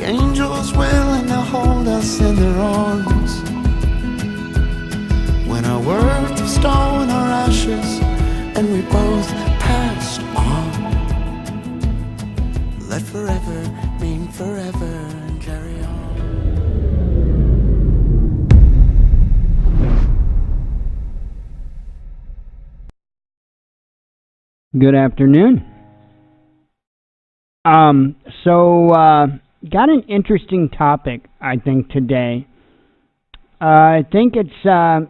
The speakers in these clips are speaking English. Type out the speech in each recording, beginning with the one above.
angels willing to hold us in their arms. When our worth of stone, our ashes, and we both passed on. Let forever mean forever and carry on. Good afternoon. Got an interesting topic, I think, today. I think it's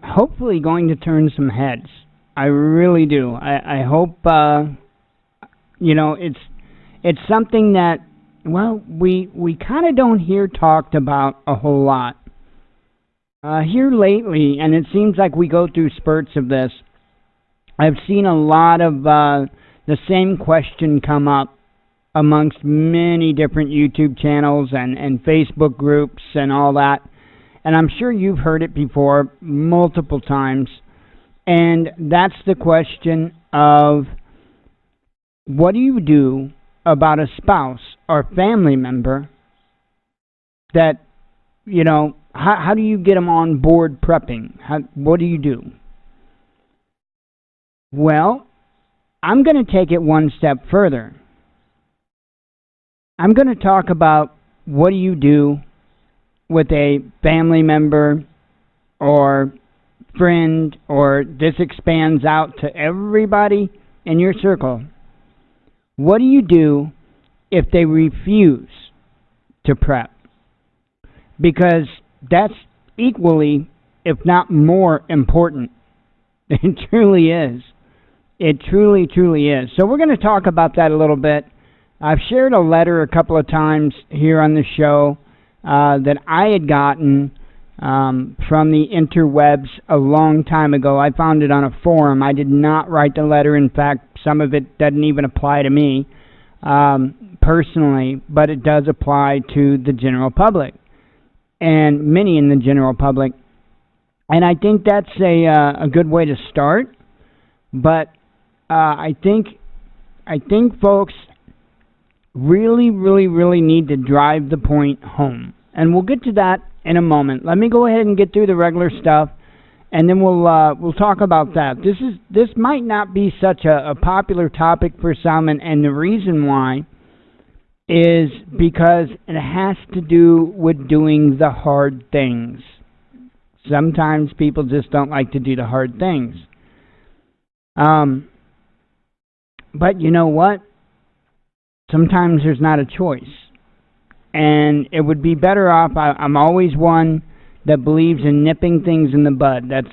hopefully going to turn some heads. I really do. I hope, it's something that, well, we kind of don't hear talked about a whole lot. Here lately, and it seems like we go through spurts of this, I've seen a lot of the same question come up amongst many different YouTube channels and Facebook groups and all that. And I'm sure you've heard it before multiple times. And that's the question of, what do you do about a spouse or family member that, how do you get them on board prepping? What do you do? Well, I'm going to take it one step further. I'm going to talk about, what do you do with a family member or friend, or this expands out to everybody in your circle. What do you do if they refuse to prep? Because that's equally, if not more important. It truly is. It truly, truly is. So we're going to talk about that a little bit. I've shared a letter a couple of times here on the show that I had gotten from the interwebs a long time ago. I found it on a forum. I did not write the letter. In fact, some of it doesn't even apply to me personally, but it does apply to the general public and many in the general public. And I think that's a good way to start. But I think folks really, really, really need to drive the point home. And we'll get to that in a moment. Let me go ahead and get through the regular stuff, and then we'll talk about that. This might not be such a popular topic for some, and the reason why is because it has to do with doing the hard things. Sometimes people just don't like to do the hard things. But you know what? Sometimes there's not a choice. And it would be better off, I'm always one that believes in nipping things in the bud. That's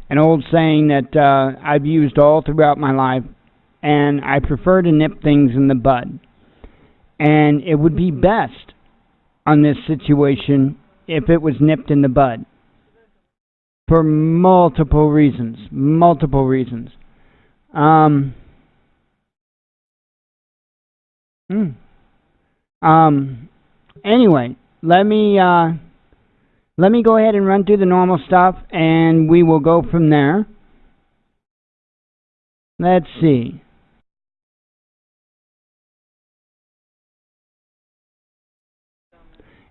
an old saying that I've used all throughout my life. And I prefer to nip things in the bud. And it would be best on this situation if it was nipped in the bud. For multiple reasons. Anyway, let me go ahead and run through the normal stuff, and we will go from there. Let's see.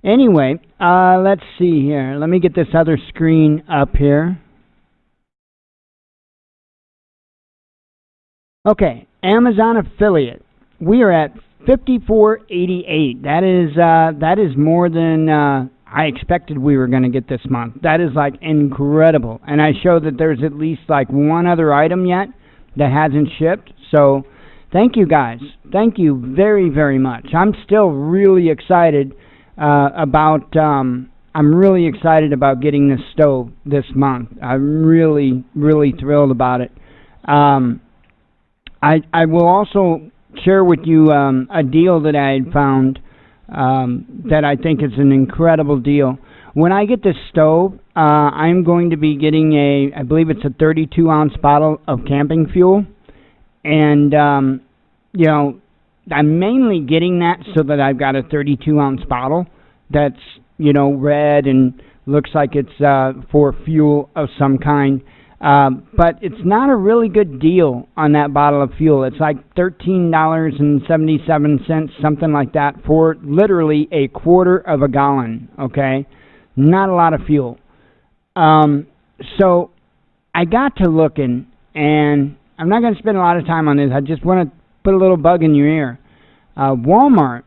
Anyway, let's see here. Let me get this other screen up here. Okay, Amazon affiliate. We are at 5488. That is more than I expected we were going to get this month. That is like incredible. And I show that there's at least like one other item yet that hasn't shipped. So thank you guys. Thank you very, very much. I'm still really excited I'm really excited about getting this stove this month. I'm really, really thrilled about it. I will also share with you a deal that I had found that I think is an incredible deal. When I get this stove, I'm going to be getting I believe it's a 32-ounce bottle of camping fuel. And, I'm mainly getting that so that I've got a 32-ounce bottle that's, red and looks like it's for fuel of some kind. But it's not a really good deal on that bottle of fuel. It's like $13.77, something like that, for literally a quarter of a gallon, okay? Not a lot of fuel. So I got to looking, and I'm not going to spend a lot of time on this. I just want to put a little bug in your ear. Walmart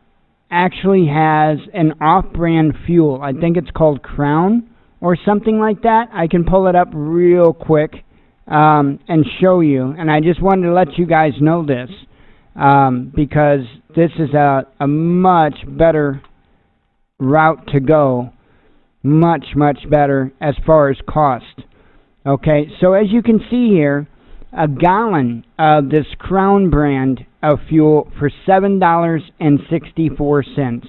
actually has an off-brand fuel. I think it's called Crown or something like that. I can pull it up real quick and show you. And I just wanted to let you guys know this because this is a much better route to go. Much, much better as far as cost. Okay, so as you can see here, a gallon of this Crown brand of fuel for $7.64.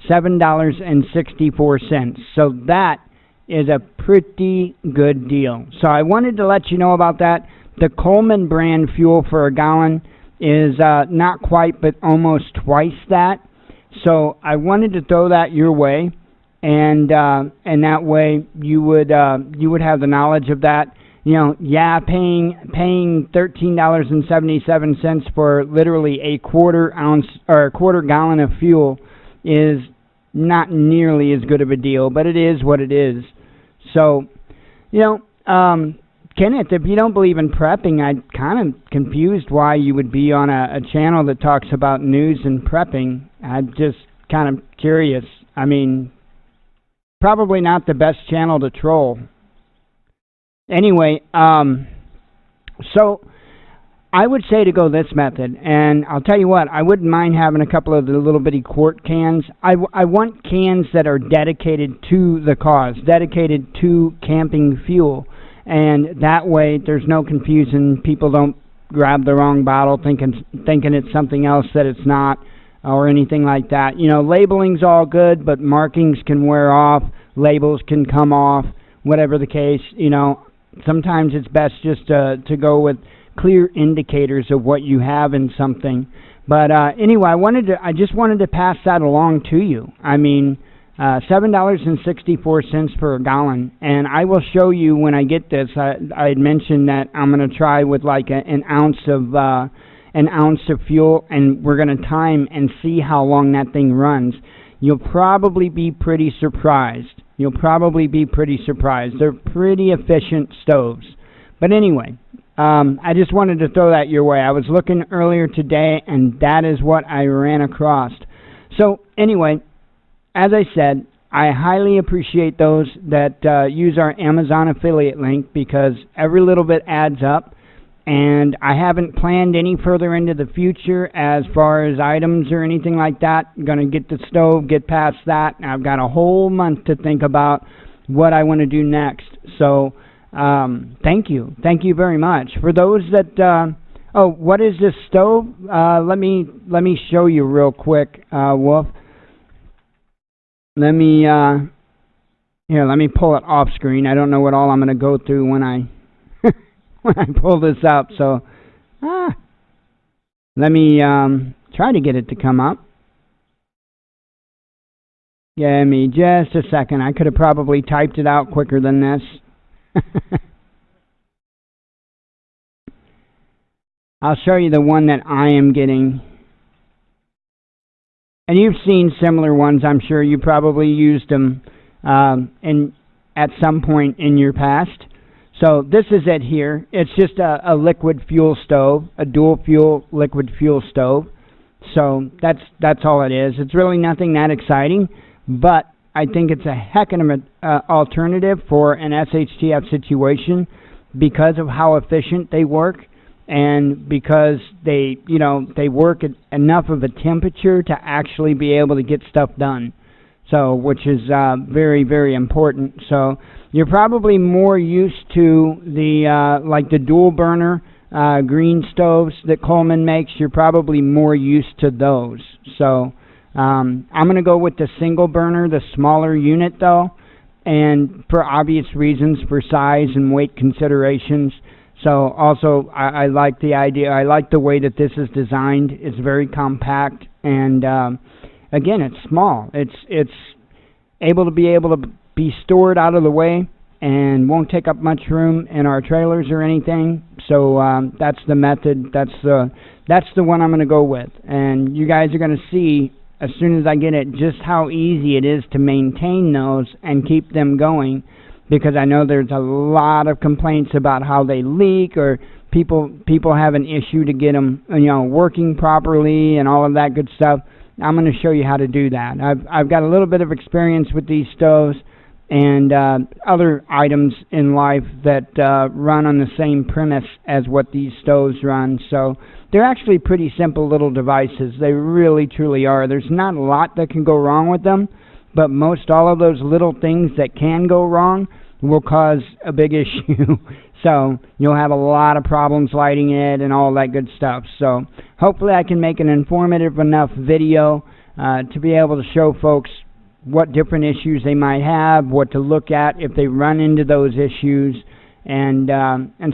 $7.64. So that is a pretty good deal. So I wanted to let you know about that. The Coleman brand fuel for a gallon is not quite, but almost twice that. So I wanted to throw that your way, and that way you would have the knowledge of that. You know, yeah, paying $13.77 for literally a quarter ounce or a quarter gallon of fuel is not nearly as good of a deal, but it is what it is. So, you know, Kenneth, if you don't believe in prepping, I'm kind of confused why you would be on a channel that talks about news and prepping. I'm just kind of curious. I mean, probably not the best channel to troll. Anyway, so I would say to go this method, and I'll tell you what, I wouldn't mind having a couple of the little bitty quart cans. I want cans that are dedicated to the cause, dedicated to camping fuel, and that way there's no confusion. People don't grab the wrong bottle thinking it's something else that it's not, or anything like that. You know, labeling's all good, but markings can wear off, labels can come off, whatever the case. You know, sometimes it's best just to go with clear indicators of what you have in something. But anyway, I just wanted to pass that along to you. I mean, $7.64 for a gallon, and I will show you when I get this. I had mentioned that I'm going to try with like an ounce of fuel, and we're going to time and see how long that thing runs. You'll probably be pretty surprised. They're pretty efficient stoves. But anyway, I just wanted to throw that your way. I was looking earlier today, and that is what I ran across. So anyway, as I said, I highly appreciate those that use our Amazon affiliate link, because every little bit adds up. And I haven't planned any further into the future as far as items or anything like that. I'm going to get the stove, get past that. I've got a whole month to think about what I want to do next. So thank you. Thank you very much. For those that... oh, what is this stove? Let me show you real quick, Wolf. Let me pull it off screen. I don't know what all I'm going to go through when I when I pull this up. So, let me try to get it to come up. Give me just a second. I could have probably typed it out quicker than this. I'll show you the one that I am getting. And you've seen similar ones, I'm sure. You probably used them at some point in your past. So this is it here. It's just a liquid fuel stove, a dual fuel liquid fuel stove. So that's all it is. It's really nothing that exciting, but I think it's a heck of an alternative for an SHTF situation because of how efficient they work, and because they work at enough of a temperature to actually be able to get stuff done. So, which is very, very important. So, you're probably more used to the like the dual burner green stoves that Coleman makes. You're probably more used to those. So, I'm going to go with the single burner, the smaller unit though, and for obvious reasons, for size and weight considerations. So also, I like the idea. I like the way that this is designed. It's very compact, and again, it's small. It's able to be stored out of the way and won't take up much room in our trailers or anything. So that's the method. That's the one I'm going to go with. And you guys are going to see as soon as I get it just how easy it is to maintain those and keep them going, because I know there's a lot of complaints about how they leak, or people have an issue to get them working properly and all of that good stuff. I'm going to show you how to do that. I've got a little bit of experience with these stoves and other items in life that run on the same premise as what these stoves run. So they're actually pretty simple little devices. They really, truly are. There's not a lot that can go wrong with them, but most all of those little things that can go wrong will cause a big issue. So you'll have a lot of problems lighting it and all that good stuff. So hopefully I can make an informative enough video to be able to show folks what different issues they might have, what to look at if they run into those issues, and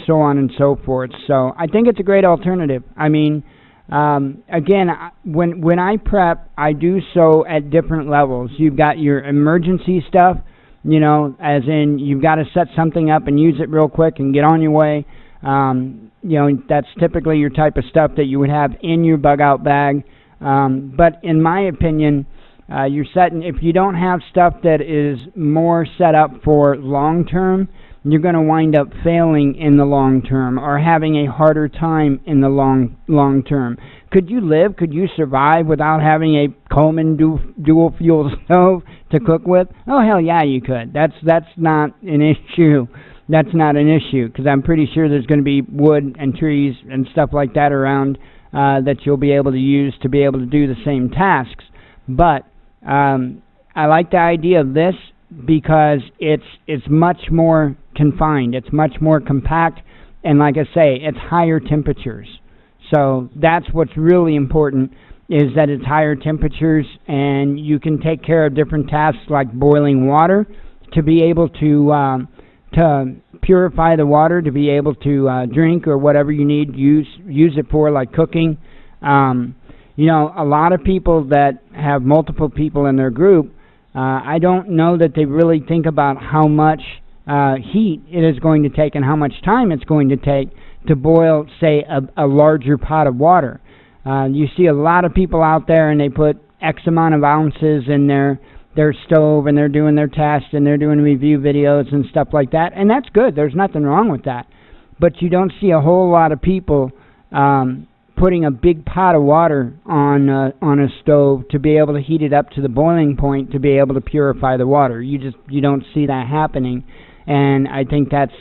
so on and so forth. So I think it's a great alternative. I mean, again, when I prep, I do so at different levels. You've got your emergency stuff, as in you've got to set something up and use it real quick and get on your way. That's typically your type of stuff that you would have in your bug-out bag. But in my opinion, if you don't have stuff that is more set up for long-term, you're going to wind up failing in the long term or having a harder time in the long term. Could you survive without having a Coleman dual fuel stove to cook with? Oh, hell yeah, you could. That's not an issue. That's not an issue, because I'm pretty sure there's going to be wood and trees and stuff like that around that you'll be able to use to be able to do the same tasks. But I like the idea of this because it's much more confined. It's much more compact, and like I say, it's higher temperatures. So that's what's really important, is that it's higher temperatures, and you can take care of different tasks like boiling water to be able to purify the water, to be able to drink or whatever you need use it for, like cooking. A lot of people that have multiple people in their group, I don't know that they really think about how much heat it is going to take and how much time it's going to take to boil, say, a larger pot of water. You see a lot of people out there, and they put X amount of ounces in their stove, and they're doing their tests, and they're doing review videos and stuff like that, and that's good. There's nothing wrong with that. But you don't see a whole lot of people putting a big pot of water on a stove to be able to heat it up to the boiling point to be able to purify the water. You don't see that happening, and I think that's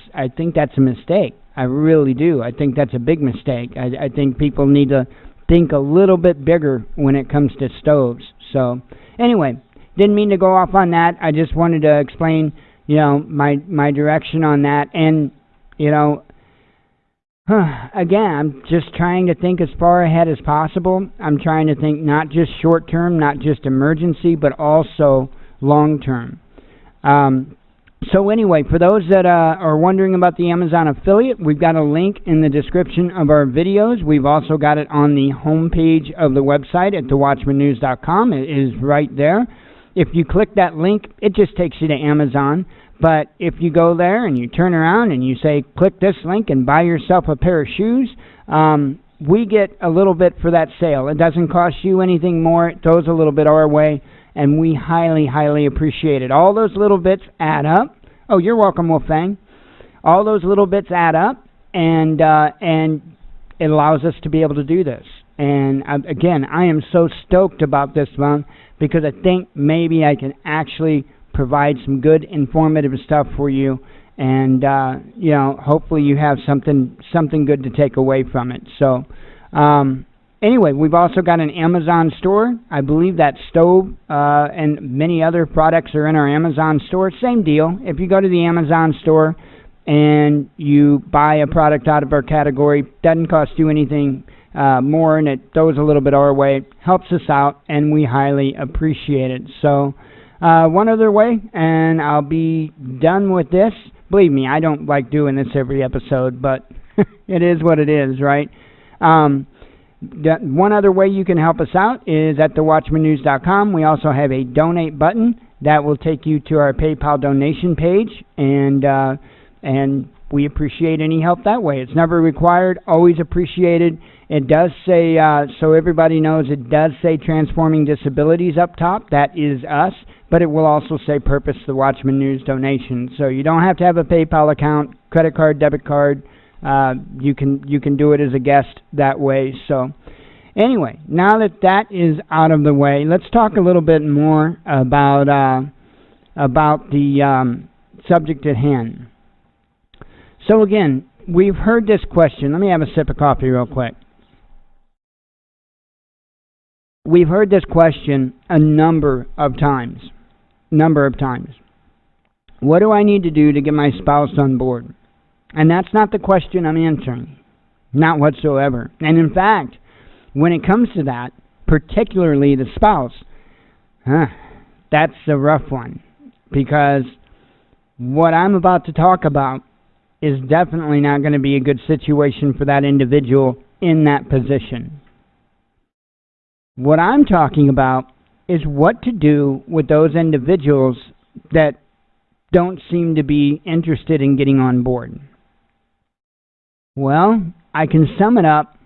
a mistake. I really do. I think that's a big mistake. I think people need to think a little bit bigger when it comes to stoves. So anyway, didn't mean to go off on that. I just wanted to explain, my direction on that, and again, I'm just trying to think as far ahead as possible. I'm trying to think not just short term, not just emergency, but also long term. So anyway, for those that are wondering about the Amazon affiliate, we've got a link in the description of our videos. We've also got it on the homepage of the website at thewatchmannews.com. It is right there. If you click that link, it just takes you to Amazon. But if you go there and you turn around and you say, click this link and buy yourself a pair of shoes, we get a little bit for that sale. It doesn't cost you anything more. It throws a little bit our way, and we highly, highly appreciate it. All those little bits add up. Oh, you're welcome, Wolfgang. All those little bits add up, and it allows us to be able to do this. And again, I am so stoked about this one because I think maybe I can actually provide some good informative stuff for you, and hopefully you have something good to take away from it. So anyway, we've also got an Amazon store. I believe that stove and many other products are in our Amazon store. Same deal. If you go to the Amazon store and you buy a product out of our category, doesn't cost you anything more, and it throws a little bit our way, helps us out, and we highly appreciate it. So one other way, and I'll be done with this. Believe me, I don't like doing this every episode, but it is what it is, right? One other way you can help us out is at thewatchmannews.com. We also have a donate button. that will take you to our PayPal donation page, and we appreciate any help that way. It's never required, always appreciated. It does say, so everybody knows, it does say Transforming Disabilities up top. That is us, but it will also say Purpose the Watchman News donation. So you don't have to have a PayPal account, credit card, debit card. You can do it as a guest that way. So anyway, now that that is out of the way, let's talk a little bit more about the subject at hand. So again, we've heard this question. Let me have a sip of coffee real quick. We've heard this question a number of times. What do I need to do to get my spouse on board? And that's not the question I'm answering. Not whatsoever. And in fact, when it comes to that, particularly the spouse, that's a rough one. Because what I'm about to talk about is definitely not going to be a good situation for that individual in that position. What I'm talking about is what to do with those individuals that don't seem to be interested in getting on board. Well, I can sum it up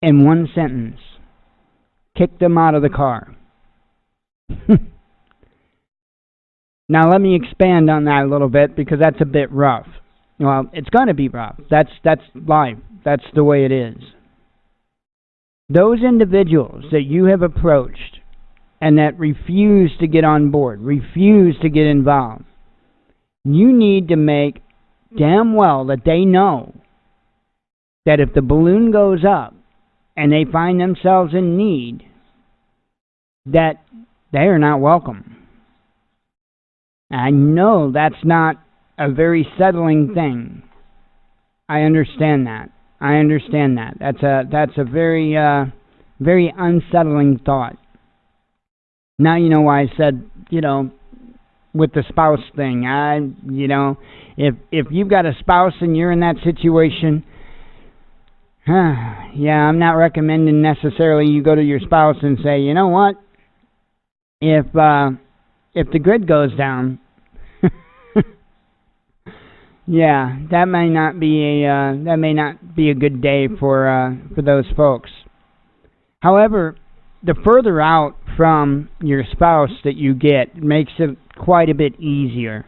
in one sentence. Kick them out of the car. Now let me expand on that a little bit, because that's a bit rough. Well, it's going to be rough. That's life. That's the way it is. Those individuals that you have approached and that refuse to get on board, refuse to get involved, you need to make damn well that they know that if the balloon goes up and they find themselves in need, that they are not welcome. I know that's not a very settling thing. I understand that. That's a very very unsettling thought. Now you know why I said, with the spouse thing. If you've got a spouse and you're in that situation, yeah, I'm not recommending necessarily you go to your spouse and say, you know what? If the grid goes down, yeah, that may not be a good day for those folks. However, the further out from your spouse that you get makes it quite a bit easier.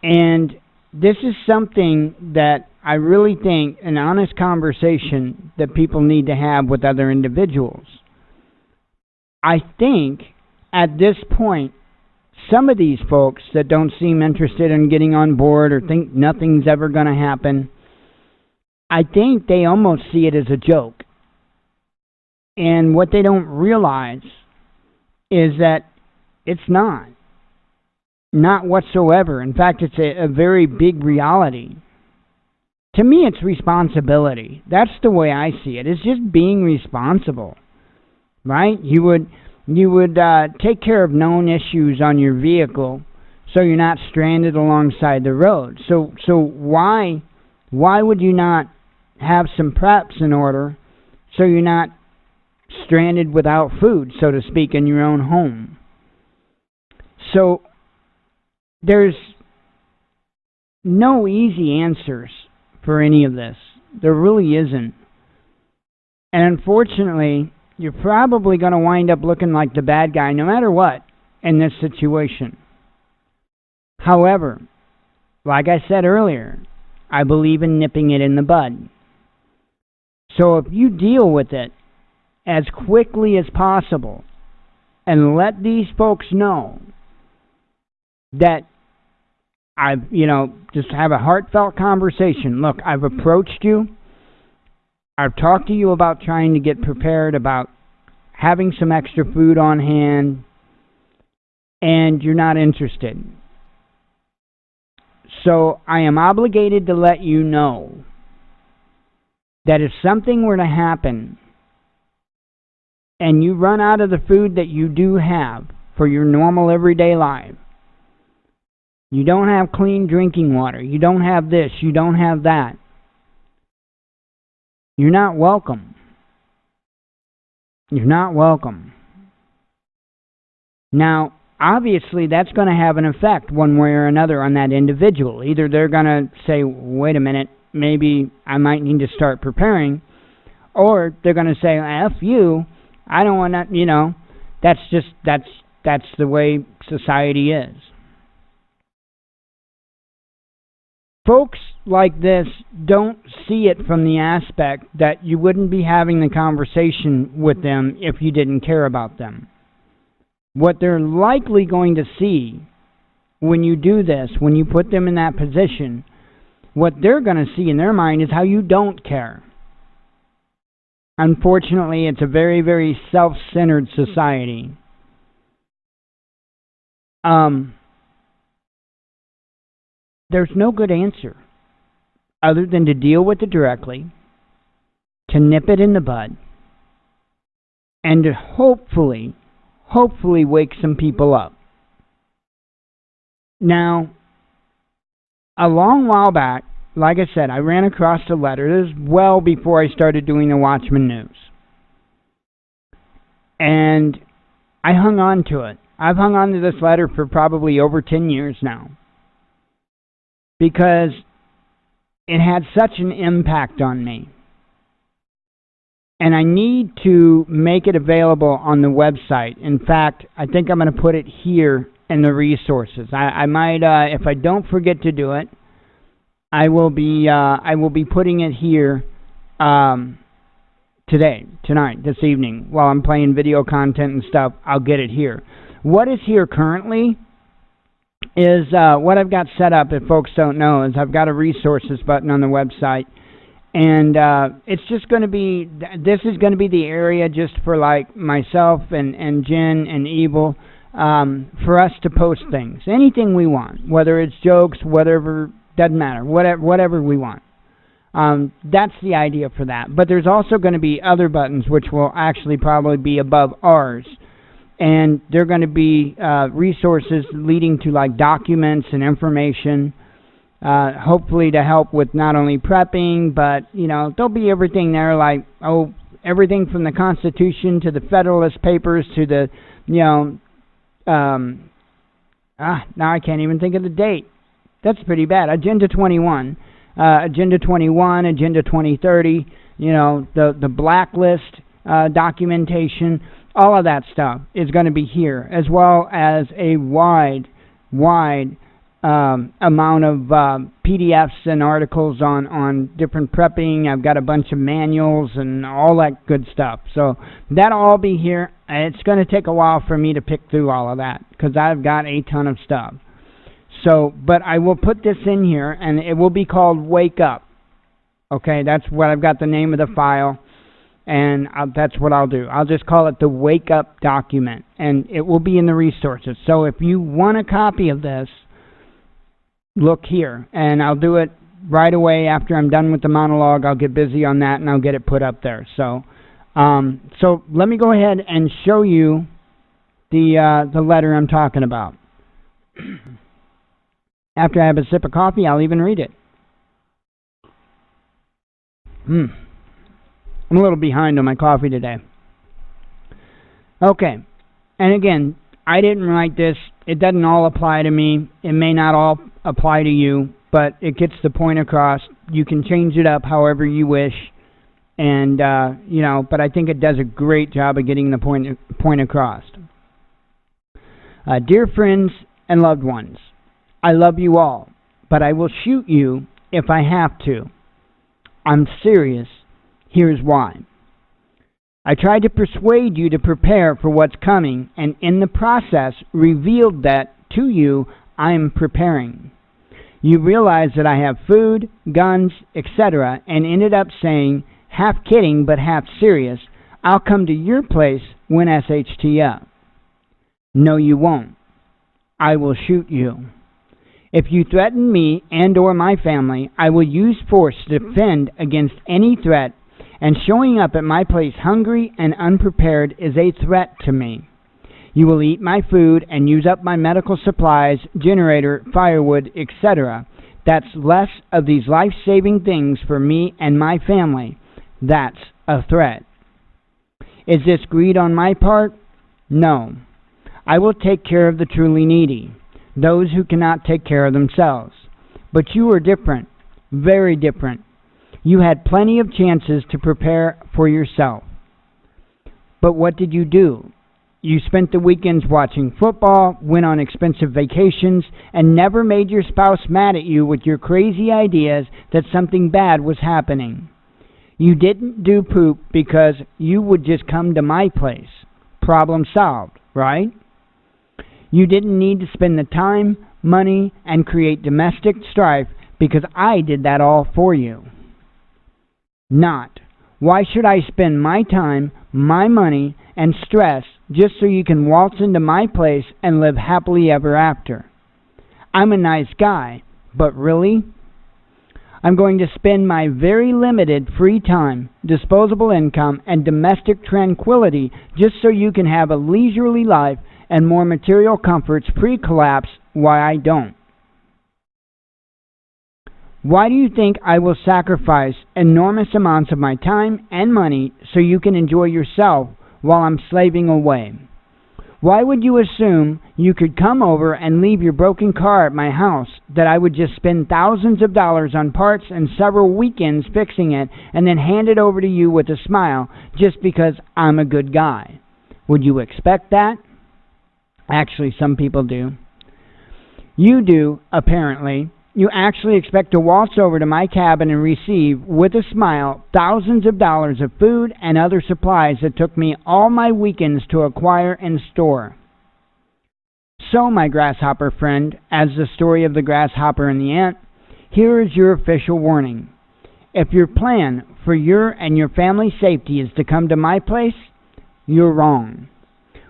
And this is something that I really think an honest conversation that people need to have with other individuals. I think at this point, some of these folks that don't seem interested in getting on board or think nothing's ever going to happen, I think they almost see it as a joke. And what they don't realize is that it's not. Not whatsoever. In fact, it's a very big reality. To me, it's responsibility. That's the way I see it. It's just being responsible, right? You would take care of known issues on your vehicle so you're not stranded alongside the road. So why would you not have some preps in order so you're not stranded without food, so to speak, in your own home? So there's no easy answers for any of this. There really isn't. And unfortunately, you're probably going to wind up looking like the bad guy no matter what in this situation. However, like I said earlier, I believe in nipping it in the bud. So if you deal with it as quickly as possible and let these folks know that just have a heartfelt conversation. Look, I've approached you. I've talked to you about trying to get prepared, about having some extra food on hand, and you're not interested. So I am obligated to let you know that if something were to happen and you run out of the food that you do have for your normal everyday life, you don't have clean drinking water, you don't have this, you don't have that, you're not welcome. You're not welcome. Now, obviously that's going to have an effect one way or another on that individual. Either they're going to say, wait a minute, maybe I might need to start preparing, or they're going to say, F you, I don't want to, that's the way society is. Folks like this don't see it from the aspect that you wouldn't be having the conversation with them if you didn't care about them. What they're likely going to see when you do this, when you put them in that position, what they're going to see in their mind is how you don't care. Unfortunately, it's a very, very self-centered society. There's no good answer other than to deal with it directly, to nip it in the bud, and to hopefully wake some people up. Now, a long while back, like I said, I ran across a letter. This was well before I started doing the Watchman news. And I hung on to it. I've hung on to this letter for probably over 10 years now, because it had such an impact on me. And I need to make it available on the website. In fact, I think I'm going to put it here in the resources. I might, if I don't forget to do it, I will be putting it here tonight, this evening, while I'm playing video content and stuff. I'll get it here. What is here currently is what I've got set up, if folks don't know, is I've got a resources button on the website, and it's just going to be, this is going to be the area just for like myself and Jen and Evil, for us to post things, anything we want, whether it's jokes, whatever, doesn't matter, whatever we want. That's the idea for that. But there's also going to be other buttons which will actually probably be above ours. And they're going to be resources leading to like documents and information, hopefully to help with not only prepping, but, there'll be everything there, like, everything from the Constitution to the Federalist Papers to the, now I can't even think of the date. That's pretty bad. Agenda 21, Agenda 2030, the blacklist documentation. All of that stuff is going to be here, as well as a wide amount of PDFs and articles on different prepping. I've got a bunch of manuals and all that good stuff. So that'll all be here. It's going to take a while for me to pick through all of that, because I've got a ton of stuff. So, but I will put this in here, and it will be called Wake Up. Okay, that's what I've got the name of the file. And that's what I'll do. I'll just call it the Wake Up document, and it will be in the resources. So if you want a copy of this, look here, and I'll do it right away after I'm done with the monologue. I'll get busy on that, and I'll get it put up there. So, so let me go ahead and show you the letter I'm talking about. After I have a sip of coffee, I'll even read it. I'm a little behind on my coffee today. Okay, and again, I didn't write this. It doesn't all apply to me. It may not all apply to you, but it gets the point across. You can change it up however you wish, and, but I think it does a great job of getting the point across. Dear friends and loved ones, I love you all, but I will shoot you if I have to. I'm serious. Here's why. I tried to persuade you to prepare for what's coming, and in the process revealed that, to you, I'm preparing. You realize that I have food, guns, etc., and ended up saying, half kidding but half serious, I'll come to your place when SHTF. No, you won't. I will shoot you. If you threaten me and or my family, I will use force to defend against any threat, and showing up at my place hungry and unprepared is a threat to me. You will eat my food and use up my medical supplies, generator, firewood, etc. That's less of these life-saving things for me and my family. That's a threat. Is this greed on my part? No. I will take care of the truly needy, those who cannot take care of themselves. But you are different, very different. You had plenty of chances to prepare for yourself. But what did you do? You spent the weekends watching football, went on expensive vacations, and never made your spouse mad at you with your crazy ideas that something bad was happening. You didn't do poop because you would just come to my place. Problem solved, right? You didn't need to spend the time, money, and create domestic strife because I did that all for you. Not. Why should I spend my time, my money, and stress just so you can waltz into my place and live happily ever after? I'm a nice guy, but really? I'm going to spend my very limited free time, disposable income, and domestic tranquility just so you can have a leisurely life and more material comforts pre-collapse while I don't. Why do you think I will sacrifice enormous amounts of my time and money so you can enjoy yourself while I'm slaving away? Why would you assume you could come over and leave your broken car at my house, that I would just spend thousands of dollars on parts and several weekends fixing it and then hand it over to you with a smile just because I'm a good guy? Would you expect that? Actually, some people do. You do, apparently. You actually expect to waltz over to my cabin and receive, with a smile, thousands of dollars of food and other supplies that took me all my weekends to acquire and store. So, my grasshopper friend, as the story of the grasshopper and the ant, here is your official warning. If your plan for your and your family's safety is to come to my place, you're wrong.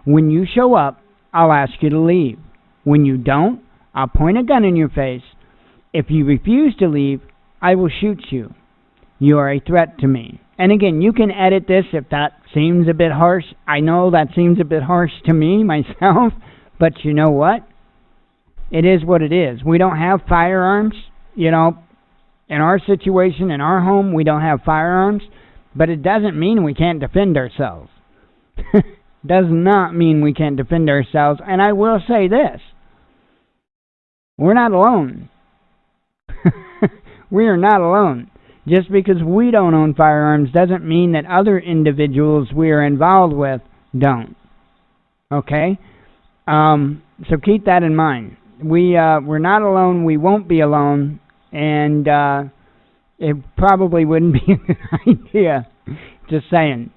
When you show up, I'll ask you to leave. When you don't, I'll point a gun in your face. If you refuse to leave, I will shoot you. You are a threat to me. And again, you can edit this if that seems a bit harsh. I know that seems a bit harsh to me, myself, but you know what? It is what it is. We don't have firearms, in our situation, in our home, we don't have firearms, but it doesn't mean we can't defend ourselves. Does not mean we can't defend ourselves, and I will say this. We're not alone. We are not alone. Just because we don't own firearms doesn't mean that other individuals we are involved with don't. Okay? So keep that in mind. We're not alone. We won't be alone. And it probably wouldn't be a good idea. Just saying.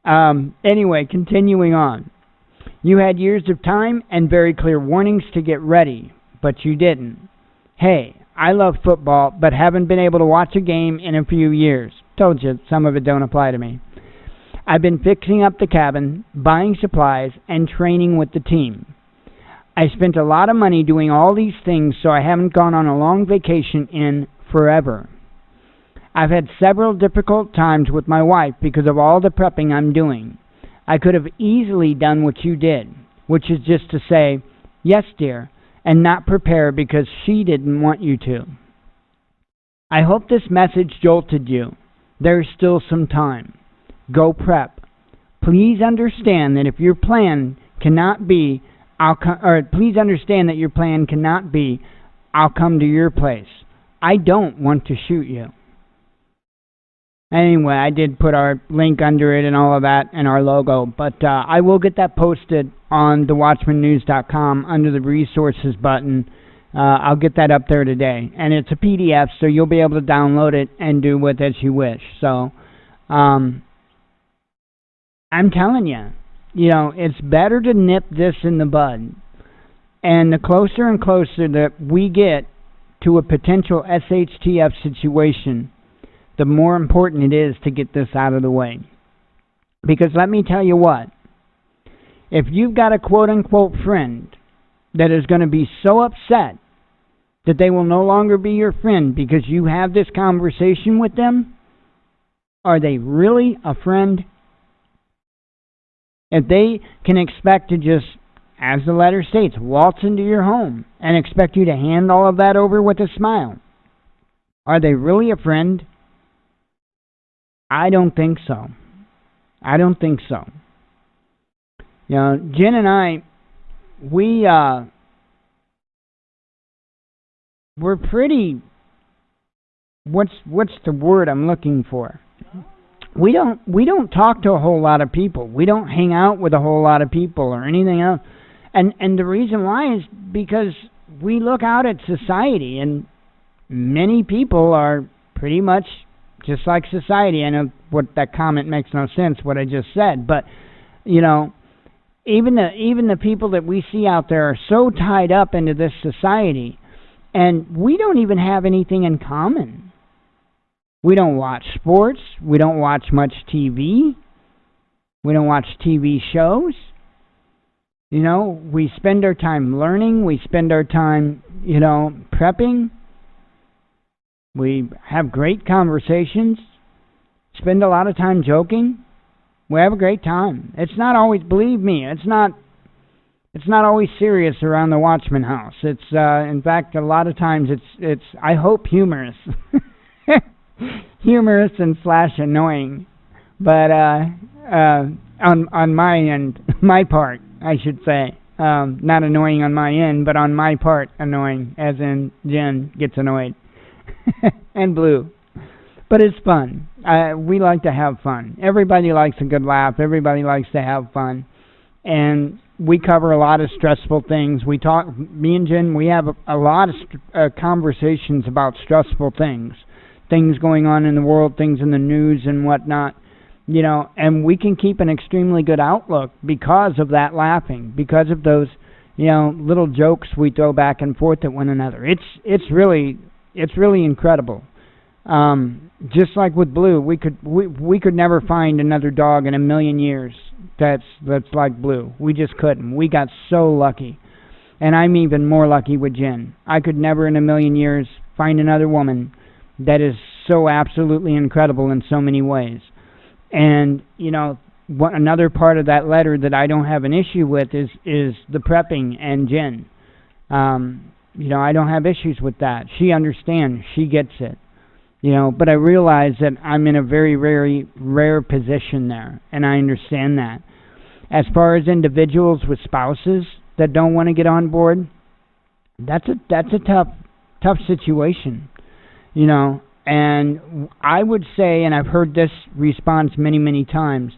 Anyway, continuing on. You had years of time and very clear warnings to get ready, but you didn't. Hey, I love football, but haven't been able to watch a game in a few years. Told you, some of it don't apply to me. I've been fixing up the cabin, buying supplies, and training with the team. I spent a lot of money doing all these things, so I haven't gone on a long vacation in forever. I've had several difficult times with my wife because of all the prepping I'm doing. I could have easily done what you did, which is just to say, yes, dear, and not prepare because she didn't want you to. I hope this message jolted you. There's still some time. Go prep. Please understand that if your plan cannot be, please understand that your plan cannot be, I'll come to your place. I don't want to shoot you. Anyway, I did put our link under it and all of that and our logo, but I will get that posted on thewatchmannews.com under the resources button. I'll get that up there today, and it's a PDF, so you'll be able to download it and do with it as you wish. So, I'm telling you, it's better to nip this in the bud. And the closer and closer that we get to a potential SHTF situation, the more important it is to get this out of the way. Because let me tell you what, if you've got a quote-unquote friend that is going to be so upset that they will no longer be your friend because you have this conversation with them, are they really a friend? If they can expect to just, as the letter states, waltz into your home and expect you to hand all of that over with a smile, are they really a friend? I don't think so. I don't think so. Jen and I we're pretty, what's the word I'm looking for? We don't talk to a whole lot of people. We don't hang out with a whole lot of people or anything else. And the reason why is because we look out at society, and many people are pretty much just like society. I know what that comment makes no sense, what I just said, but you know, even the people that we see out there are so tied up into this society, and we don't even have anything in common. We don't watch sports. We don't watch much TV. We don't watch TV shows. You know, we spend our time learning. We spend our time, prepping. We have great conversations. Spend a lot of time joking. We have a great time. It's not always, believe me, it's not always serious around the Watchman house. It's in fact, a lot of times it's I hope humorous. Humorous and / annoying. But on my end, my part, I should say. Not annoying on my end, but on my part, annoying, as in Jen gets annoyed. And Blue. But it's fun. We like to have fun. Everybody likes a good laugh. Everybody likes to have fun. And we cover a lot of stressful things. We talk, me and Jen, we have a lot of conversations about stressful things. Things going on in the world, things in the news and whatnot. And we can keep an extremely good outlook because of that laughing, because of those, little jokes we throw back and forth at one another. It's really incredible. Just like with Blue, we could never find another dog in a million years that's like Blue. We just couldn't. We got so lucky. And I'm even more lucky with Jen. I could never in a million years find another woman that is so absolutely incredible in so many ways. And, another part of that letter that I don't have an issue with is the prepping and Jen. I don't have issues with that. She understands. She gets it. But I realize that I'm in a very, very rare position there, and I understand that. As far as individuals with spouses that don't want to get on board, that's a tough situation, And I would say, and I've heard this response many, many times,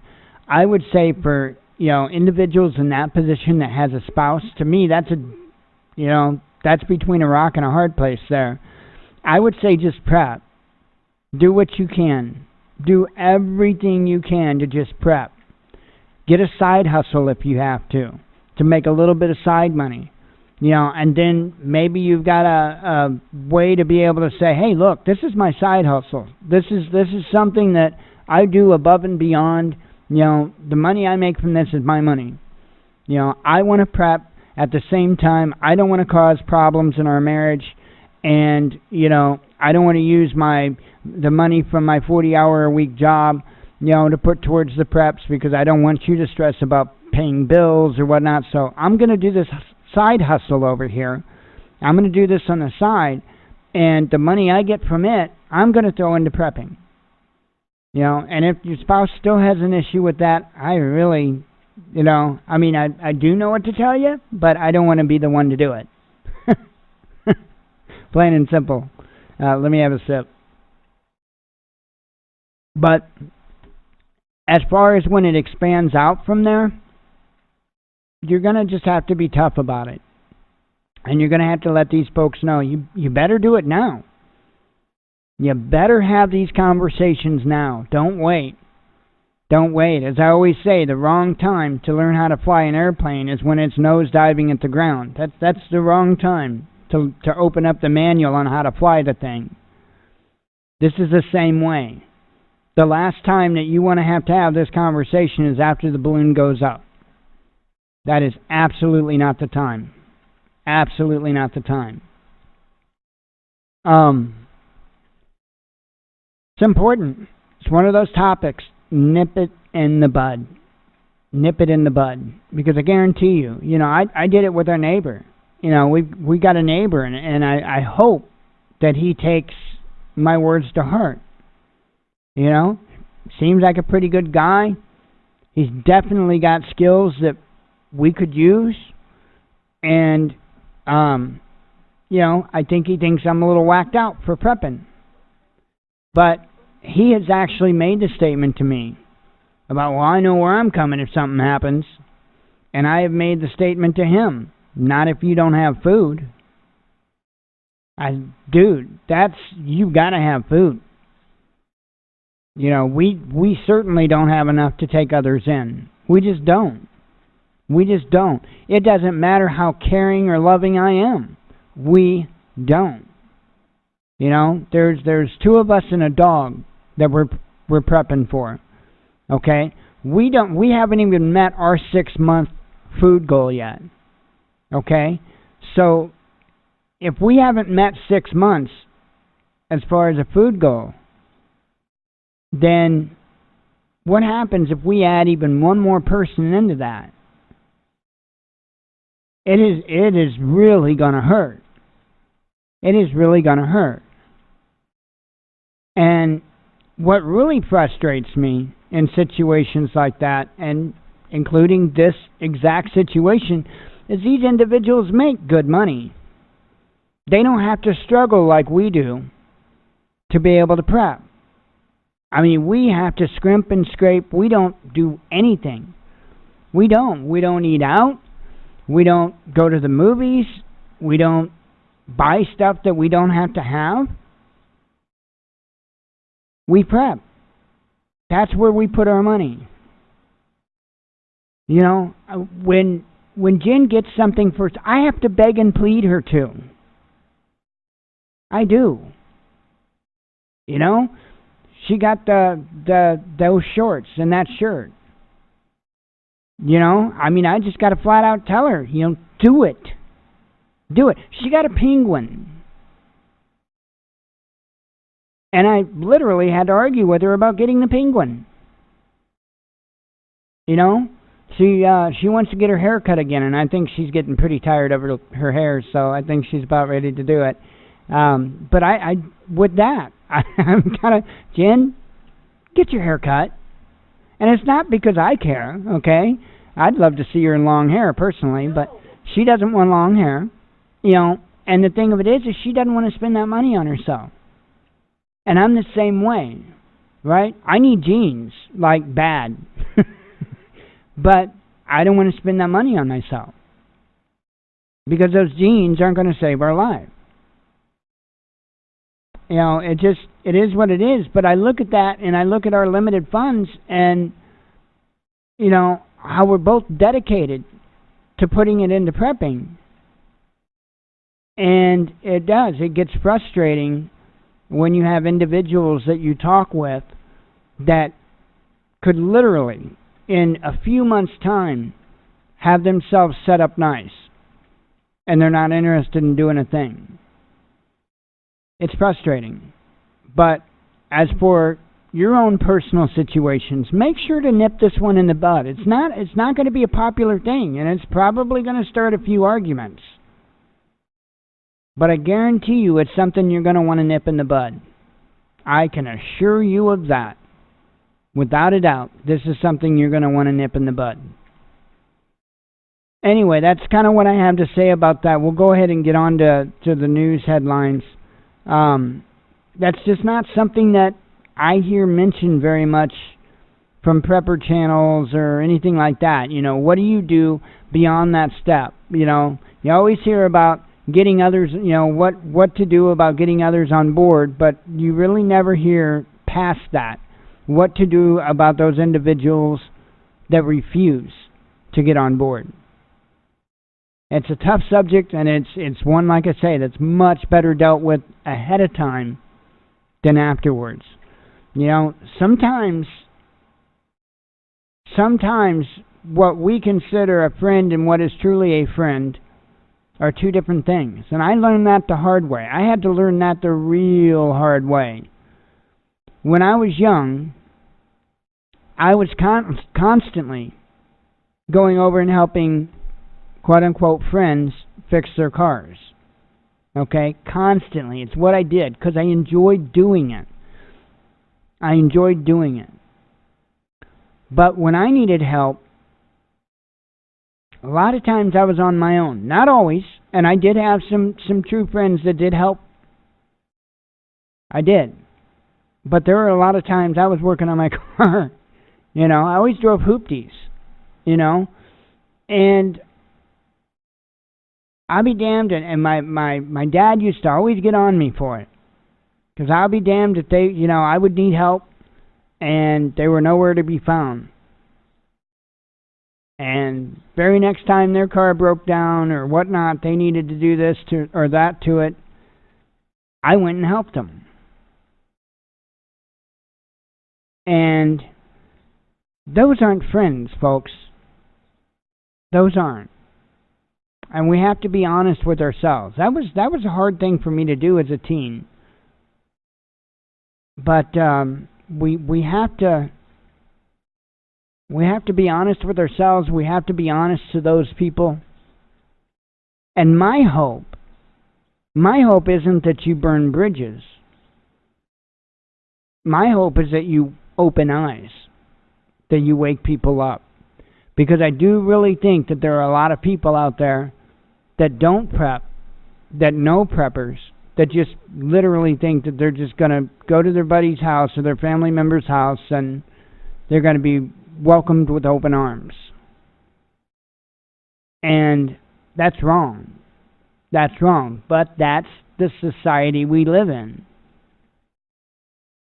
I would say for, individuals in that position that has a spouse, to me, that's between a rock and a hard place there. I would say just prep. Do what you can. Do everything you can to just prep. Get a side hustle if you have to make a little bit of side money. And then maybe you've got a way to be able to say, hey, look, this is my side hustle. This is something that I do above and beyond. The money I make from this is my money. I want to prep. At the same time, I don't want to cause problems in our marriage. And, I don't want to use the money from my 40-hour-a-week job, to put towards the preps because I don't want you to stress about paying bills or whatnot. So I'm going to do this side hustle over here. I'm going to do this on the side, and the money I get from it, I'm going to throw into prepping. And if your spouse still has an issue with that, I really, I do know what to tell you, but I don't want to be the one to do it. Plain and simple. Let me have a sip. But as far as when it expands out from there, you're going to just have to be tough about it. And you're going to have to let these folks know, you better do it now. You better have these conversations now. Don't wait. Don't wait. As I always say, the wrong time to learn how to fly an airplane is when it's nose diving at the ground. That's the wrong time to open up the manual on how to fly the thing. This is the same way. The last time that you want to have this conversation is after the balloon goes up. That is absolutely not the time. Absolutely not the time. It's important. It's one of those topics. Nip it in the bud. Nip it in the bud. Because I guarantee you, I did it with our neighbor. We got a neighbor, and I hope that he takes my words to heart. Seems like a pretty good guy. He's definitely got skills that we could use. And, I think he thinks I'm a little whacked out for prepping. But he has actually made the statement to me about, well, I know where I'm coming if something happens. And I have made the statement to him, not if you don't have food. Dude, you've got to have food. We certainly don't have enough to take others in. We just don't. We just don't. It doesn't matter how caring or loving I am. We don't. There's two of us and a dog that we're prepping for. Okay? We haven't even met our 6-month food goal yet. Okay? So if we haven't met 6 months as far as a food goal, then what happens if we add even one more person into that? It is really going to hurt. It is really going to hurt. And what really frustrates me in situations like that, and including this exact situation, is these individuals make good money. They don't have to struggle like we do to be able to prep. I mean, we have to scrimp and scrape. We don't do anything. We don't. We don't eat out. We don't go to the movies. We don't buy stuff that we don't have to have. We prep. That's where we put our money. When Jen gets something first, I have to beg and plead her to. I do. She got those shorts and that shirt. I just got to flat out tell her, do it. Do it. She got a penguin. And I literally had to argue with her about getting the penguin. She wants to get her hair cut again, and I think she's getting pretty tired of her hair, so I think she's about ready to do it. But with that, I'm kind of, Jen, get your hair cut. And it's not because I care, okay? I'd love to see her in long hair, personally, but she doesn't want long hair, And the thing of it is she doesn't want to spend that money on herself. And I'm the same way, right? I need jeans, like bad. But I don't want to spend that money on myself. Because those jeans aren't going to save our life. It is what it is. But I look at that and I look at our limited funds and, how we're both dedicated to putting it into prepping. And it gets frustrating when you have individuals that you talk with that could literally, in a few months' time, have themselves set up nice. And they're not interested in doing a thing. It's frustrating. But as for your own personal situations, make sure to nip this one in the bud. It's not going to be a popular thing, and it's probably going to start a few arguments. But I guarantee you it's something you're going to want to nip in the bud. I can assure you of that. Without a doubt, this is something you're going to want to nip in the bud. Anyway, that's kind of what I have to say about that. We'll go ahead and get on to the news headlines. That's just not something that I hear mentioned very much from prepper channels or anything like that. What do you do beyond that step? You always hear about getting others, what to do about getting others on board, but you really never hear past that. What to do about those individuals that refuse to get on board. It's a tough subject, and it's one, like I say, that's much better dealt with ahead of time than afterwards. Sometimes what we consider a friend and what is truly a friend are two different things. And I learned that the hard way. I had to learn that the real hard way. When I was young, I was constantly going over and helping quote-unquote friends fix their cars. Okay? Constantly. It's what I did because I enjoyed doing it. But when I needed help, a lot of times I was on my own. Not always, and I did have some true friends that did help. I did. But there were a lot of times I was working on my car. You know, I always drove hoopties, you know, and I'll be damned, and my dad used to always get on me for it, because I'll be damned if they, you know, I would need help, and they were nowhere to be found. And very next time their car broke down or whatnot, they needed to do this to or that to it, I went and helped them. And those aren't friends, folks. Those aren't. And we have to be honest with ourselves. That was a hard thing for me to do as a teen. But we have to be honest with ourselves. We have to be honest to those people. And my hope isn't that you burn bridges. My hope is that you open eyes, that you wake people up. Because I do really think that there are a lot of people out there that don't prep, that know preppers, that just literally think that they're just going to go to their buddy's house or their family member's house and they're going to be welcomed with open arms. And that's wrong. That's wrong. But that's the society we live in.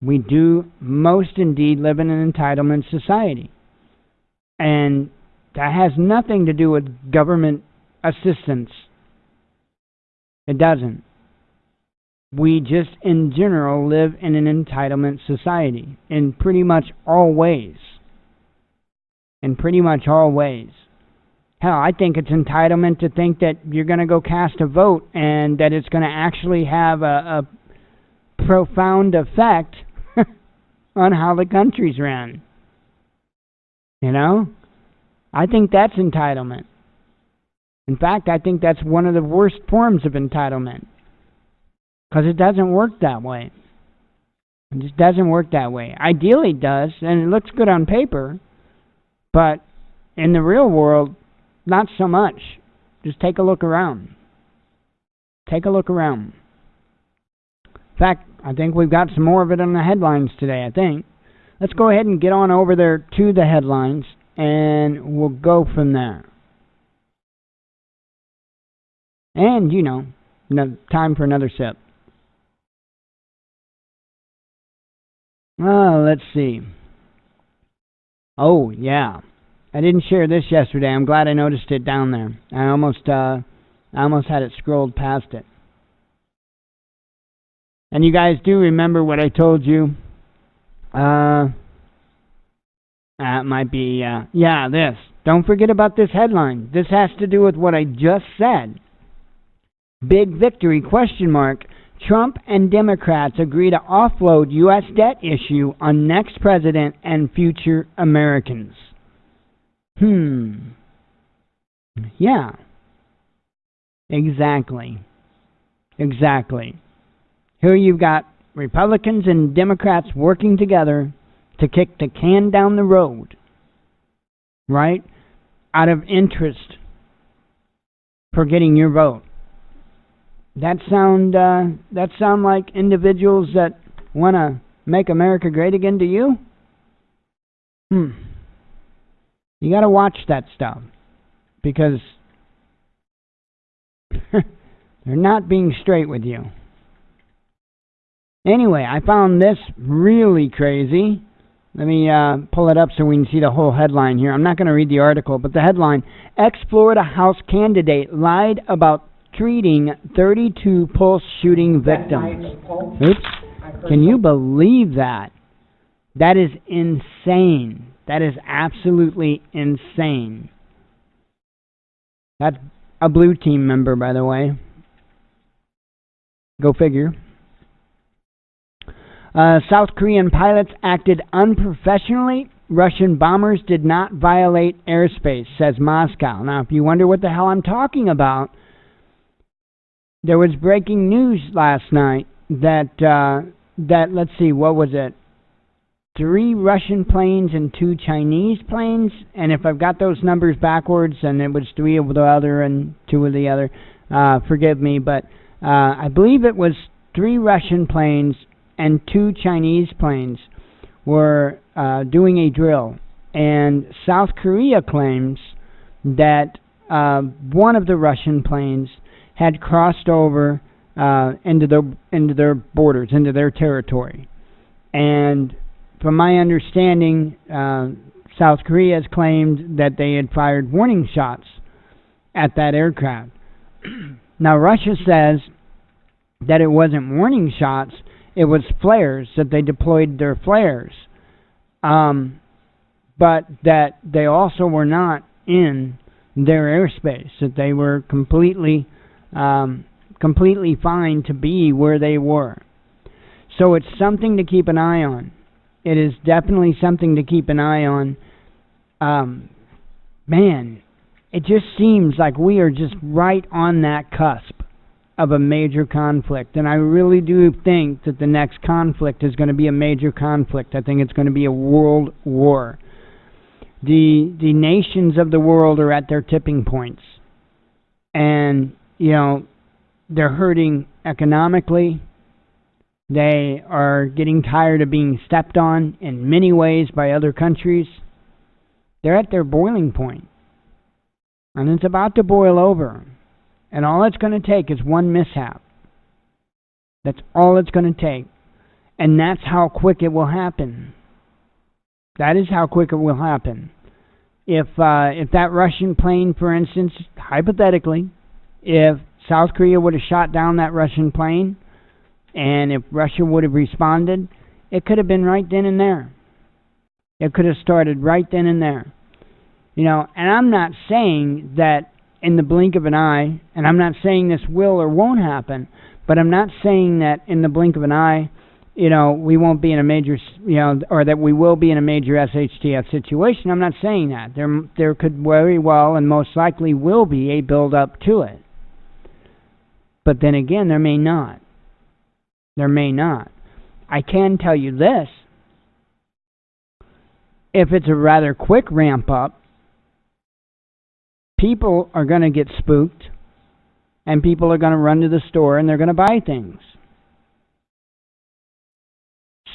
We do most indeed live in an entitlement society. And that has nothing to do with government assistance. It doesn't. We just in general live in an entitlement society in pretty much all ways. In pretty much all ways. Hell, I think it's entitlement to think that you're going to go cast a vote and that it's going to actually have a profound effect on how the country's ran. You know? I think that's entitlement. In fact, I think that's one of the worst forms of entitlement. Because it doesn't work that way. It just doesn't work that way. Ideally it does, and it looks good on paper, but in the real world, not so much. Just take a look around. Take a look around. In fact, I think we've got some more of it on the headlines today, I think. Let's go ahead and get on over there to the headlines, and we'll go from there. And, you know, time for another sip. Let's see. Oh, yeah. I didn't share this yesterday. I'm glad I noticed it down there. I almost had it scrolled past it. And you guys do remember what I told you? It might be, this. Don't forget about this headline. This has to do with what I just said. Big victory, ? Trump and Democrats agree to offload U.S. debt issue on next president and future Americans. Yeah. Exactly. Here you've got Republicans and Democrats working together to kick the can down the road, right? Out of interest for getting your vote. That sound like individuals that want to make America great again to you? You got to watch that stuff, because they're not being straight with you. Anyway, I found this really crazy. Let me pull it up so we can see the whole headline here. I'm not going to read the article, but the headline: ex-Florida House candidate lied about treating 32 pulse shooting victims. Oops. Can you believe that? That is insane. That is absolutely insane. That's a blue team member, by the way. Go figure. South Korean pilots acted unprofessionally. Russian bombers did not violate airspace, says Moscow. Now, if you wonder what the hell I'm talking about, there was breaking news last night that let's see, what was it? 3 Russian planes and 2 Chinese planes. And if I've got those numbers backwards, and it was 3 of the other and 2 of the other, forgive me, but I believe it was 3 Russian planes and 2 Chinese planes were doing a drill. And South Korea claims that one of the Russian planes had crossed over into their borders, into their territory. And from my understanding, South Korea has claimed that they had fired warning shots at that aircraft. Now, Russia says that it wasn't warning shots, it was flares, that they deployed their flares. But that they also were not in their airspace, that they were completely fine to be where they were. So it's something to keep an eye on. It is definitely something to keep an eye on. Man, it just seems like we are just right on that cusp of a major conflict. And I really do think that the next conflict is going to be a major conflict. I think it's going to be a world war. The nations of the world are at their tipping points. And, you know, they're hurting economically. They are getting tired of being stepped on in many ways by other countries. They're at their boiling point. And it's about to boil over. And all it's going to take is one mishap. That's all it's going to take. And that's how quick it will happen. That is how quick it will happen. If that Russian plane, for instance, hypothetically, if South Korea would have shot down that Russian plane, and if Russia would have responded, it could have been right then and there. It could have started right then and there. You know, and I'm not saying that in the blink of an eye, and I'm not saying this will or won't happen, but I'm not saying that in the blink of an eye, you know, we won't be in a major, you know, or that we will be in a major SHTF situation. I'm not saying that. There could very well and most likely will be a build-up to it. But then again, there may not. There may not. I can tell you this. If it's a rather quick ramp-up, people are going to get spooked, and people are going to run to the store and they're going to buy things.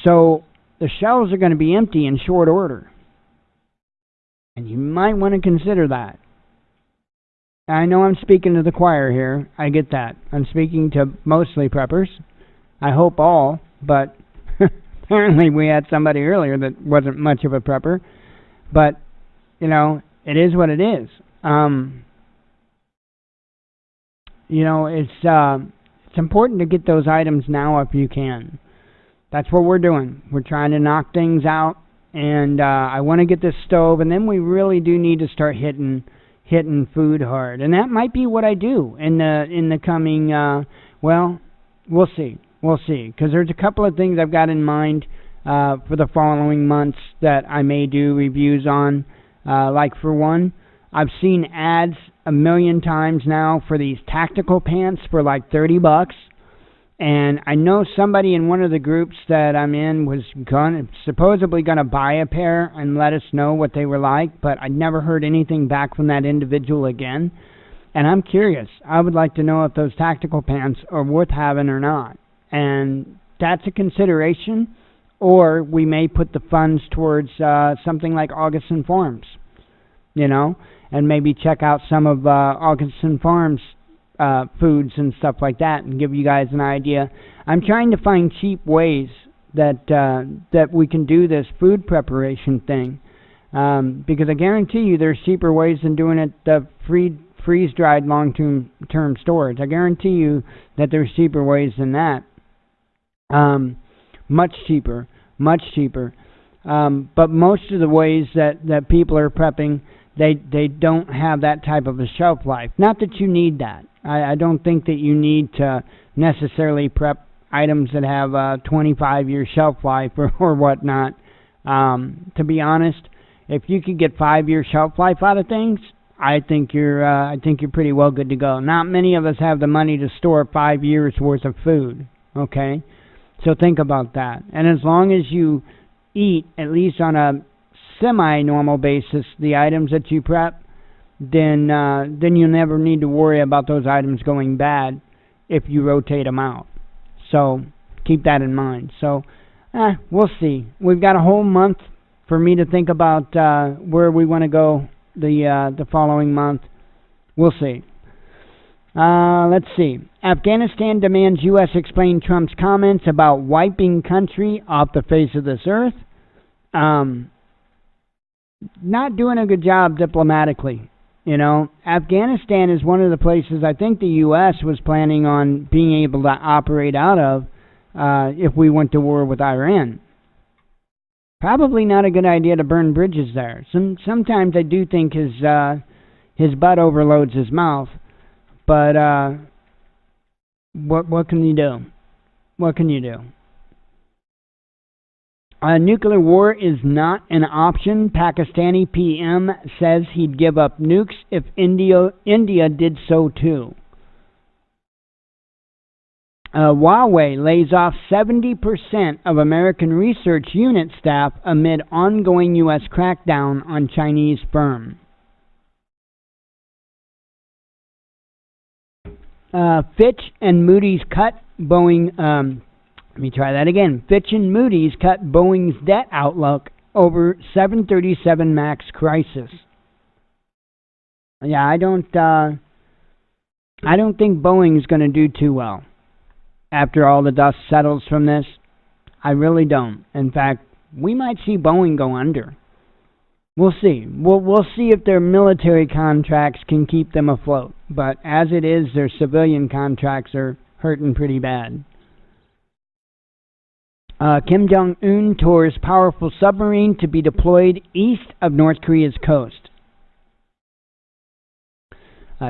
So the shelves are going to be empty in short order. And you might want to consider that. I know I'm speaking to the choir here. I get that. I'm speaking to mostly preppers. I hope all, but apparently we had somebody earlier that wasn't much of a prepper. But, you know, it is what it is. You know, it's important to get those items now if you can. That's what we're doing. We're trying to knock things out, and I want to get this stove, and then we really do need to start hitting food hard, and that might be what I do in the coming. Well, we'll see, because there's a couple of things I've got in mind for the following months that I may do reviews on. Like for one, I've seen ads a million times now for these tactical pants for like $30. And I know somebody in one of the groups that I'm in was supposedly going to buy a pair and let us know what they were like, but I never heard anything back from that individual again. And I'm curious. I would like to know if those tactical pants are worth having or not. And that's a consideration, or we may put the funds towards something like Augustin Farms, you know, and maybe check out some of Augustin Farms foods and stuff like that, and give you guys an idea. I'm trying to find cheap ways that we can do this food preparation thing, because I guarantee you there's cheaper ways than doing it the freeze-dried long-term storage. I guarantee you that there's cheaper ways than that. Much cheaper. But most of the ways that people are prepping, they don't have that type of a shelf life. Not that you need that. I don't think that you need to necessarily prep items that have a 25-year shelf life or whatnot. To be honest, if you could get 5-year shelf life out of things, I think you're pretty well good to go. Not many of us have the money to store 5 years worth of food. Okay, so think about that. And as long as you eat, at least on a semi-normal basis, the items that you prep, then you'll never need to worry about those items going bad if you rotate them out. So keep that in mind. So we'll see. We've got a whole month for me to think about where we want to go the following month. We'll see. Let's see. Afghanistan demands U.S. explain Trump's comments about wiping country off the face of this earth. Not doing a good job diplomatically. You know, Afghanistan is one of the places I think the U.S. was planning on being able to operate out of if we went to war with Iran. Probably not a good idea to burn bridges there. Sometimes I do think his butt overloads his mouth, but what can you do? What can you do? Nuclear war is not an option. Pakistani PM says he'd give up nukes if India did so too. Huawei lays off 70% of American research unit staff amid ongoing U.S. crackdown on Chinese firm. Fitch and Moody's cut Boeing... Let me try that again. Fitch and Moody's cut Boeing's debt outlook over 737 MAX crisis. Yeah, I don't think Boeing's going to do too well after all the dust settles from this. I really don't. In fact, we might see Boeing go under. We'll see. We'll see if their military contracts can keep them afloat. But as it is, their civilian contracts are hurting pretty bad. Kim Jong-un tours powerful submarine to be deployed east of North Korea's coast.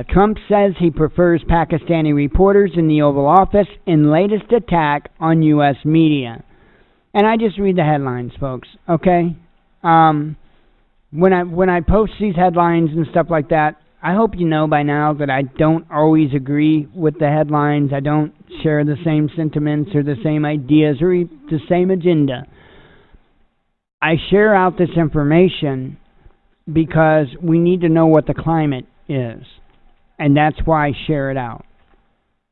Trump says he prefers Pakistani reporters in the Oval Office in latest attack on U.S. media. And I just read the headlines, folks, okay? When I post these headlines and stuff like that, I hope you know by now that I don't always agree with the headlines. I don't share the same sentiments or the same ideas or the same agenda. I share out this information because we need to know what the climate is. And that's why I share it out.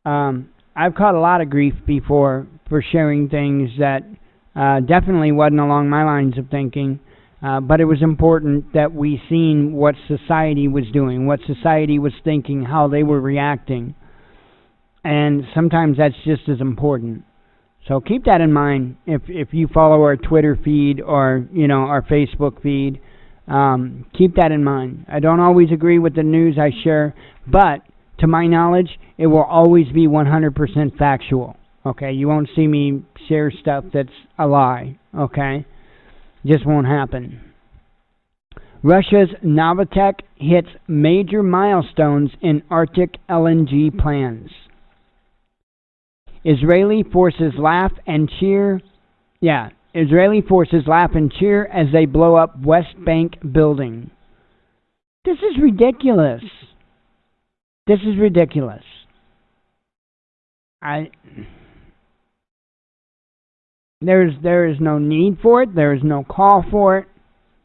I've caught a lot of grief before for sharing things that definitely wasn't along my lines of thinking. But it was important that we seen what society was doing, what society was thinking, how they were reacting. And sometimes that's just as important. So keep that in mind if you follow our Twitter feed or, our Facebook feed. Keep that in mind. I don't always agree with the news I share, but to my knowledge, it will always be 100% factual. Okay? You won't see me share stuff that's a lie. Okay? Just won't happen. Russia's Novatek hits major milestones in Arctic LNG plans. Israeli forces laugh and cheer. Israeli forces laugh and cheer as they blow up West Bank building. This is ridiculous. This is ridiculous. There is no need for it. There is no call for it.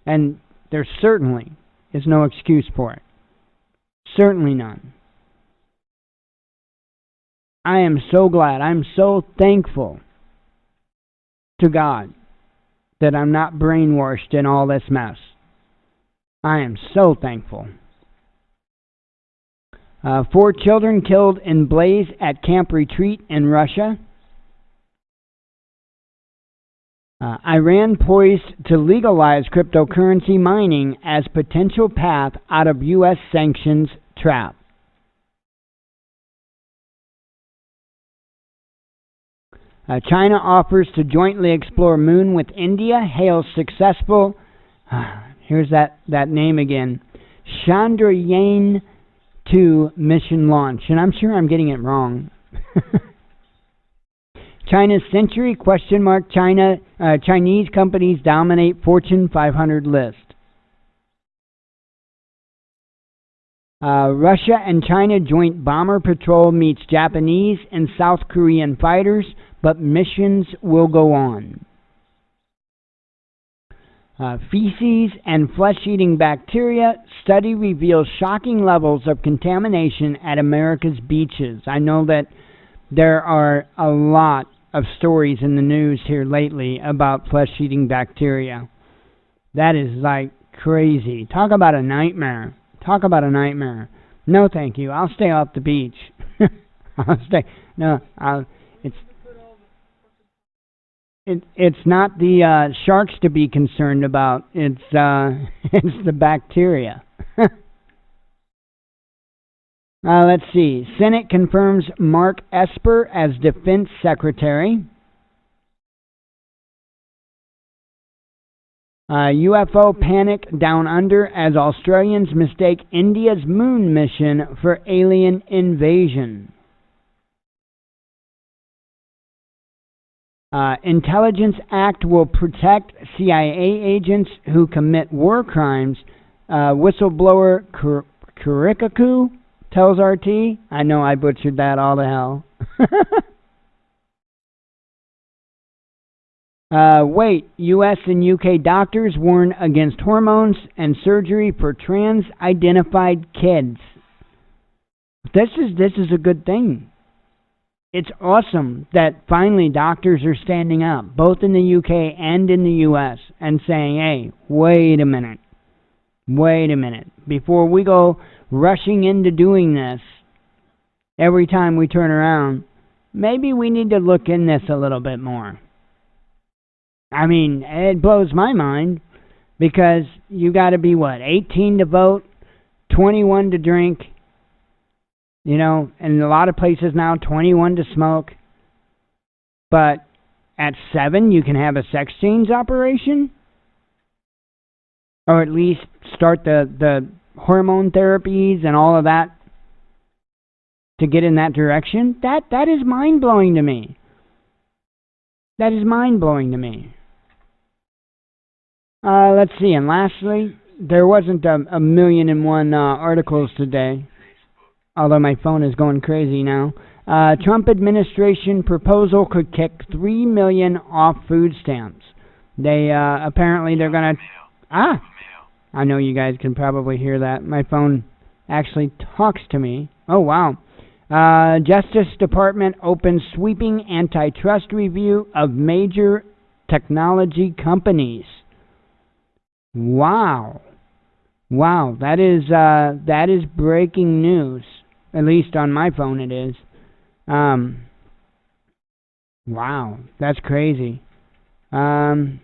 And there certainly is no excuse for it. Certainly none. I am so glad. I'm so thankful to God that I'm not brainwashed in all this mess. I am so thankful. 4 children killed in blaze at camp retreat in Russia. Iran poised to legalize cryptocurrency mining as potential path out of U.S. sanctions trap. China offers to jointly explore moon with India, hails successful, here's that name again, Chandrayaan-2 mission launch. And I'm sure I'm getting it wrong. China's century ? Chinese companies dominate Fortune 500 list. Russia and China joint bomber patrol meets Japanese and South Korean fighters, but missions will go on. Feces and flesh-eating bacteria. Study reveals shocking levels of contamination at America's beaches. I know that there are a lot of stories in the news here lately about flesh-eating bacteria. That is like crazy. Talk about a nightmare. Talk about a nightmare. No, thank you. I'll stay off the beach. I'll stay. No, it's not the sharks to be concerned about. It's it's the bacteria. Let's see. Senate confirms Mark Esper as Defense Secretary. UFO panic down under as Australians mistake India's moon mission for alien invasion. Intelligence Act will protect CIA agents who commit war crimes. Whistleblower Kurikaku tells RT. I know I butchered that all to hell. Wait, U.S. and U.K. doctors warn against hormones and surgery for trans-identified kids. This is a good thing. It's awesome that finally doctors are standing up, both in the UK and in the US, and saying, hey, wait a minute. Before we go rushing into doing this every time we turn around, maybe we need to look in this a little bit more. I mean, it blows my mind because you got to be, 18 to vote, 21 to drink, and in a lot of places now, 21 to smoke. But at 7, you can have a sex change operation? Or at least start the hormone therapies and all of that to get in that direction? That is mind-blowing to me. That is mind-blowing to me. Let's see, and lastly, there wasn't a million and one articles today, although my phone is going crazy now. Trump administration proposal could kick 3 million off food stamps. They apparently they're gonna. I know you guys can probably hear that. My phone actually talks to me. Oh wow. Justice Department opens sweeping antitrust review of major technology companies. Wow, that is breaking news. At least on my phone it is. Wow, that's crazy. I'll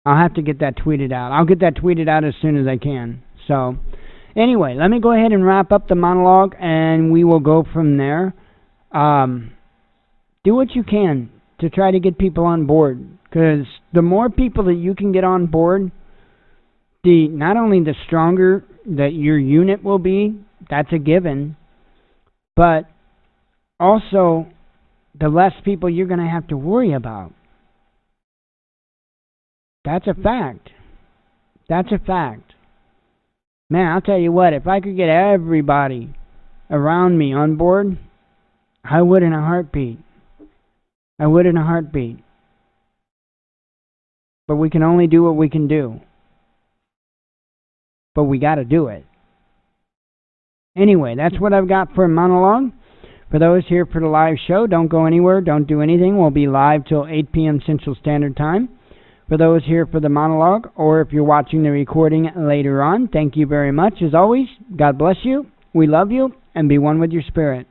have to get that tweeted out. I'll get that tweeted out as soon as I can. So, anyway, let me go ahead and wrap up the monologue, and we will go from there. Do what you can to try to get people on board, because the more people that you can get on board, not only the stronger that your unit will be, that's a given, but also the less people you're going to have to worry about. That's a fact. Man, I'll tell you what, if I could get everybody around me on board, I would in a heartbeat. But we can only do what we can do. But we got to do it. Anyway, that's what I've got for a monologue. For those here for the live show, don't go anywhere, don't do anything. We'll be live till 8 p.m. Central Standard Time. For those here for the monologue, or if you're watching the recording later on, thank you very much. As always, God bless you, we love you, and be one with your spirit.